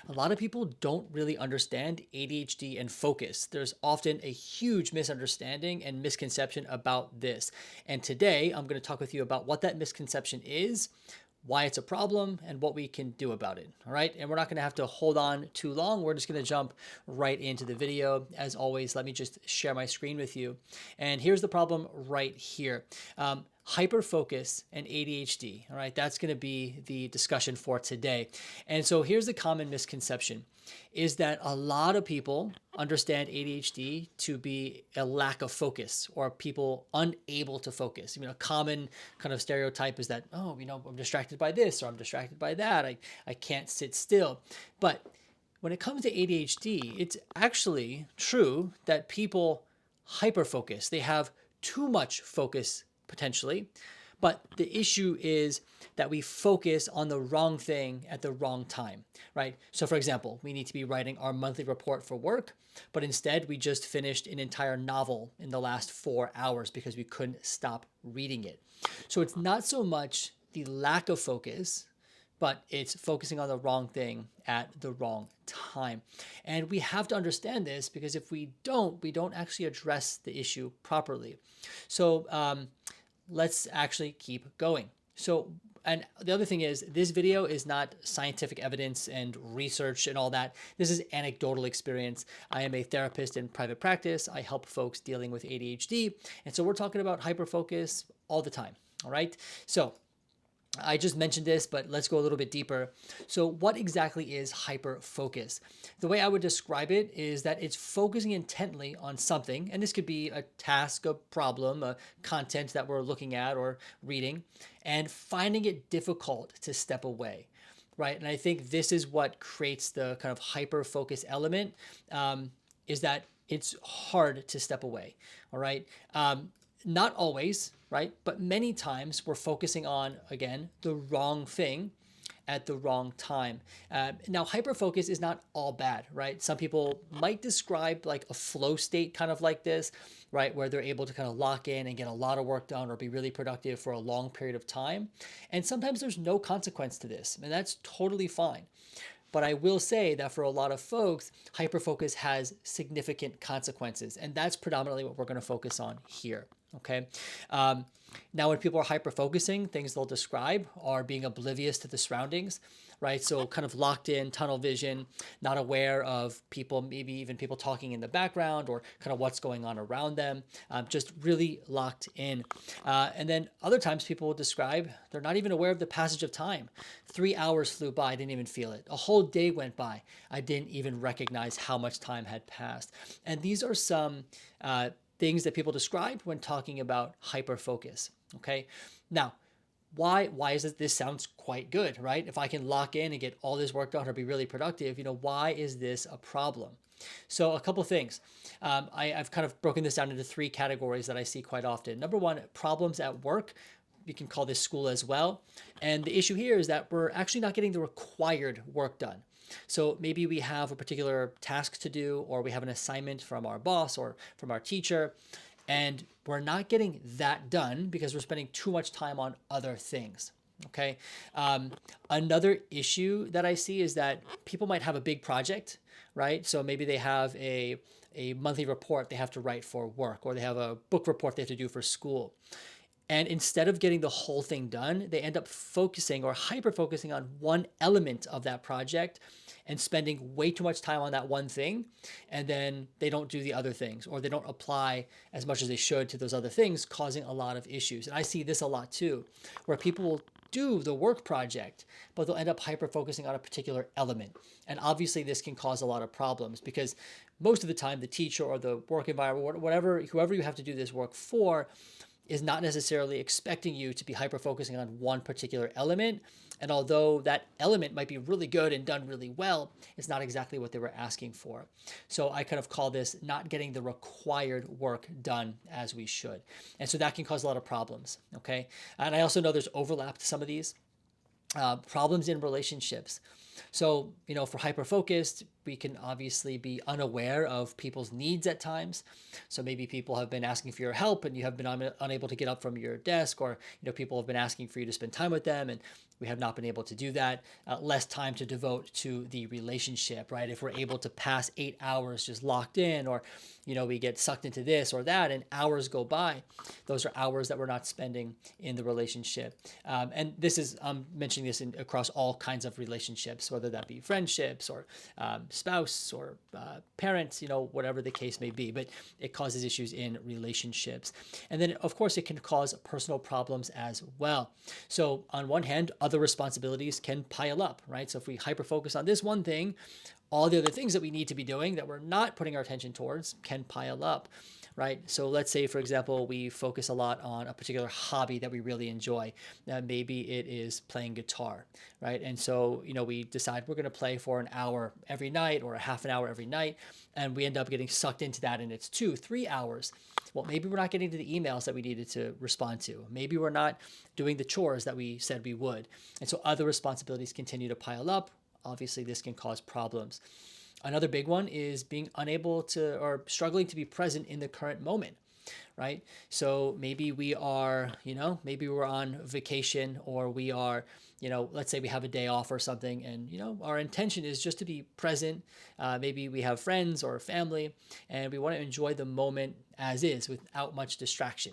A lot of people don't really understand ADHD and focus. There's often a huge misunderstanding and misconception about this. And today I'm going to talk with you about what that misconception is, why it's a problem, and what we can do about it. All right. And we're not going to have to hold on too long. We're just going to jump right into the video. As always, let me just share my screen with you. And here's the problem right here. Hyperfocus and ADHD. All right, that's going to be the discussion for today. And so here's the common misconception is that a lot of people understand ADHD to be a lack of focus or people unable to focus. A common kind of stereotype is that, oh, I'm distracted by this or I'm distracted by that. I can't sit still. But when it comes to ADHD, it's actually true that people hyperfocus. They have too much focus potentially. But the issue is that we focus on the wrong thing at the wrong time, right? So for example, we need to be writing our monthly report for work, but instead we just finished an entire novel in the last 4 hours because we couldn't stop reading it. So it's not so much the lack of focus, but it's focusing on the wrong thing at the wrong time. And we have to understand this because if we don't actually address the issue properly. So let's actually keep going. So, and the other thing is this video is not scientific evidence and research and all that. This is anecdotal experience. I am a therapist in private practice. I help folks dealing with ADHD. And so we're talking about hyperfocus all the time. All right. So I just mentioned this, but let's go a little bit deeper. So what exactly is hyperfocus? The way I would describe it is that it's focusing intently on something, and this could be a task, a problem, a content that we're looking at or reading, and finding it difficult to step away, right? And I think this is what creates the kind of hyperfocus element, is that it's hard to step away, all right? Not always, right? But many times we're focusing on, again, the wrong thing at the wrong time. Now, hyperfocus is not all bad, right? Some people might describe like a flow state kind of like this, right? Where they're able to kind of lock in and get a lot of work done or be really productive for a long period of time. And sometimes there's no consequence to this, and that's totally fine. But I will say that for a lot of folks, hyperfocus has significant consequences. And that's predominantly what we're going to focus on here. Okay. Now, when people are hyperfocusing, things they'll describe are being oblivious to the surroundings, right? So kind of locked in, tunnel vision, not aware of people, maybe even people talking in the background or kind of what's going on around them, just really locked in. And then other times people will describe they're not even aware of the passage of time. 3 hours flew by, I didn't even feel it. A whole day went by, I didn't even recognize how much time had passed. And these are some things that people describe when talking about hyperfocus. Okay. Now, why is it this sounds quite good, right? If I can lock in and get all this work done or be really productive, why is this a problem? So a couple of things. I've kind of broken this down into 3 categories that I see quite often. Number one, problems at work. You can call this school as well. And the issue here is that we're actually not getting the required work done. So maybe we have a particular task to do, or we have an assignment from our boss or from our teacher, and we're not getting that done because we're spending too much time on other things. Okay. Another issue that I see is that people might have a big project, right? So maybe they have a monthly report they have to write for work, or they have a book report they have to do for school. And instead of getting the whole thing done, they end up focusing or hyper focusing on one element of that project and spending way too much time on that one thing. And then they don't do the other things, or they don't apply as much as they should to those other things, causing a lot of issues. And I see this a lot too, where people will do the work project, but they'll end up hyper focusing on a particular element. And obviously this can cause a lot of problems because most of the time the teacher or the work environment, whoever you have to do this work for, is not necessarily expecting you to be hyper-focusing on one particular element. And although that element might be really good and done really well, it's not exactly what they were asking for. So I kind of call this not getting the required work done as we should. And so that can cause a lot of problems, okay? And I also know there's overlap to some of these. Problems in relationships. So, if we're hyper focused, we can obviously be unaware of people's needs at times. So maybe people have been asking for your help and you have been unable to get up from your desk, or people have been asking for you to spend time with them and we have not been able to do that. Less time to devote to the relationship, right? If we're able to pass 8 hours just locked in, or we get sucked into this or that and hours go by, those are hours that we're not spending in the relationship. And this is, I'm mentioning this across all kinds of relationships, whether that be friendships or spouse or parents, whatever the case may be, but it causes issues in relationships. And then of course it can cause personal problems as well. So on one hand, other responsibilities can pile up, right? So if we hyper focus on this one thing, all the other things that we need to be doing that we're not putting our attention towards can pile up, right? So let's say, for example, we focus a lot on a particular hobby that we really enjoy. Maybe it is playing guitar, right? And so, we decide we're going to play for an hour every night or a half an hour every night, and we end up getting sucked into that and it's 2-3 hours. Well, maybe we're not getting to the emails that we needed to respond to. Maybe we're not doing the chores that we said we would. And so other responsibilities continue to pile up. Obviously, this can cause problems. Another big one is being unable to or struggling to be present in the current moment, right? So maybe we are, maybe we're on vacation, or we are, let's say we have a day off or something, and, our intention is just to be present. Maybe we have friends or family, and we want to enjoy the moment as is without much distraction.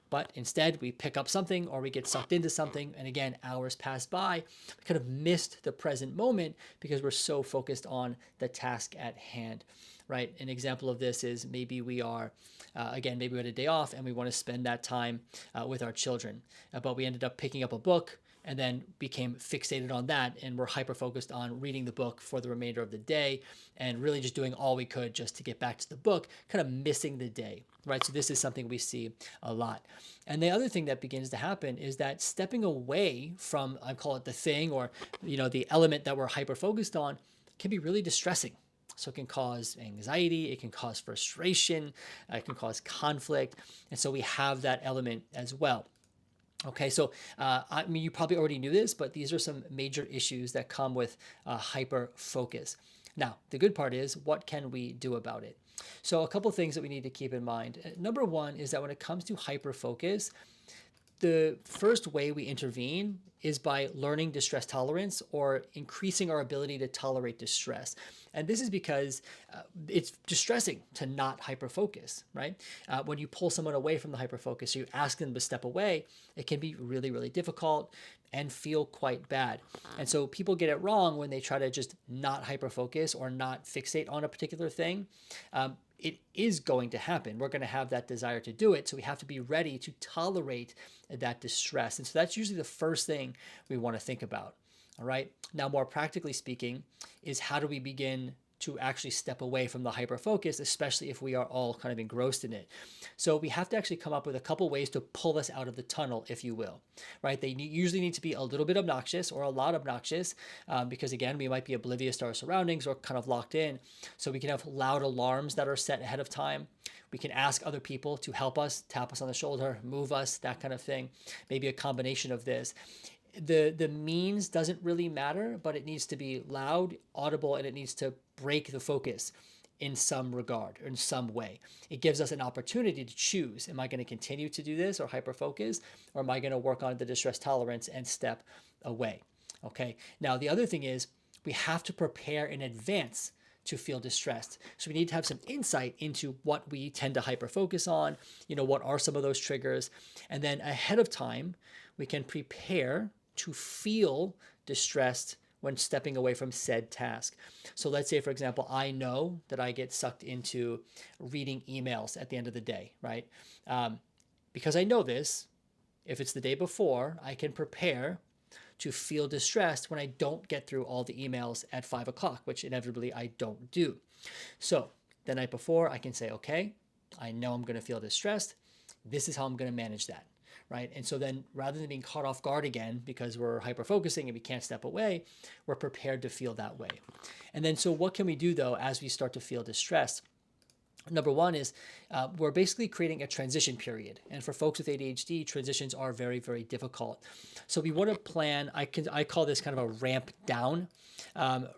But instead, we pick up something or we get sucked into something. And again, hours pass by. We kind of missed the present moment because we're so focused on the task at hand, right? An example of this is maybe we are, again, maybe we had a day off and we want to spend that time with our children. But we ended up picking up a book and then became fixated on that, and we're hyper focused on reading the book for the remainder of the day and really just doing all we could just to get back to the book, kind of missing the day, right? So this is something we see a lot. And the other thing that begins to happen is that stepping away from, I call it the thing, or the element that we're hyper focused on, can be really distressing. So it can cause anxiety, it can cause frustration, it can cause conflict. And so we have that element as well. Okay, so I mean, you probably already knew this, but these are some major issues that come with hyper focus. Now, the good part is, what can we do about it? So a couple of things that we need to keep in mind. Number one is that when it comes to hyper focus, the first way we intervene is by learning distress tolerance, or increasing our ability to tolerate distress. And this is because it's distressing to not hyperfocus, right? When you pull someone away from the hyperfocus, you ask them to step away, it can be really, really difficult and feel quite bad. And so people get it wrong when they try to just not hyperfocus or not fixate on a particular thing. It is going to happen. We're going to have that desire to do it. So we have to be ready to tolerate that distress. And so that's usually the first thing we want to think about. All right. Now, more practically speaking, is how do we begin to actually step away from the hyper focus, especially if we are all kind of engrossed in it. So we have to actually come up with a couple ways to pull us out of the tunnel, if you will, right? They usually need to be a little bit obnoxious or a lot obnoxious, because again, we might be oblivious to our surroundings or kind of locked in. So we can have loud alarms that are set ahead of time. We can ask other people to help us, tap us on the shoulder, move us, that kind of thing. Maybe a combination of this. The means doesn't really matter, but it needs to be loud, audible, and it needs to break the focus in some regard or in some way. It gives us an opportunity to choose. Am I going to continue to do this or hyper focus, or am I going to work on the distress tolerance and step away? Okay. Now, the other thing is we have to prepare in advance to feel distressed. So we need to have some insight into what we tend to hyper focus on, what are some of those triggers, and then ahead of time, we can prepare to feel distressed when stepping away from said task. So let's say, for example, I know that I get sucked into reading emails at the end of the day, right? Because I know this, if it's the day before, I can prepare to feel distressed when I don't get through all the emails at 5 o'clock, which inevitably I don't do. So the night before, I can say, okay, I know I'm going to feel distressed. This is how I'm going to manage that. Right. And so then rather than being caught off guard again because we're hyper focusing and we can't step away, we're prepared to feel that way. And then so what can we do though as we start to feel distressed? Number one is we're basically creating a transition period. And for folks with ADHD, transitions are very, very difficult. So we want to plan, I call this kind of a ramp down,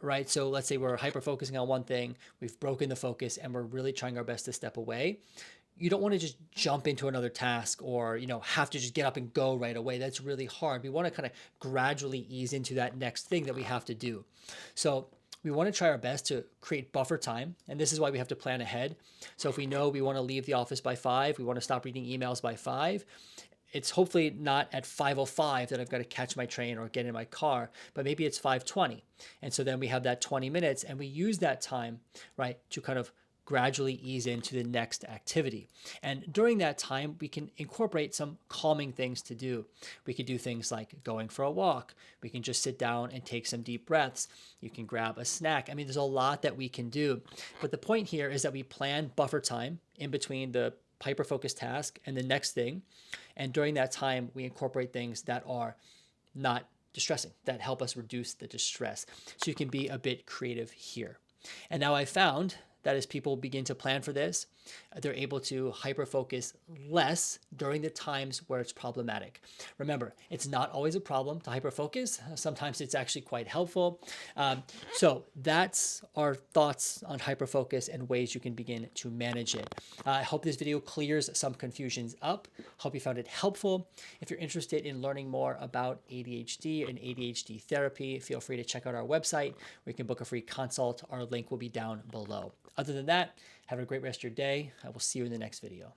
right? So let's say we're hyper focusing on one thing, we've broken the focus, and we're really trying our best to step away. You don't want to just jump into another task or have to just get up and go right away. That's really hard. We want to kind of gradually ease into that next thing that we have to do. So we want to try our best to create buffer time, and this is why we have to plan ahead. So if we know we want to leave the office by 5, we want to stop reading emails by 5, it's hopefully not at 5:05 that I've got to catch my train or get in my car, but maybe it's 5:20. And so then we have that 20 minutes and we use that time, right, to kind of gradually ease into the next activity. And during that time, we can incorporate some calming things to do. We could do things like going for a walk. We can just sit down and take some deep breaths. You can grab a snack. I mean, there's a lot that we can do. But the point here is that we plan buffer time in between the hyper focused task and the next thing. And during that time, we incorporate things that are not distressing, that help us reduce the distress. So you can be a bit creative here. And now I found that as people begin to plan for this, they're able to hyper focus less during the times where it's problematic. Remember, it's not always a problem to hyper focus. Sometimes it's actually quite helpful. So that's our thoughts on hyper focus and ways you can begin to manage it. I hope this video clears some confusions up. Hope you found it helpful. If you're interested in learning more about ADHD and ADHD therapy, feel free to check out our website where you can book a free consult. Our link will be down below. Other than that, have a great rest of your day. I will see you in the next video.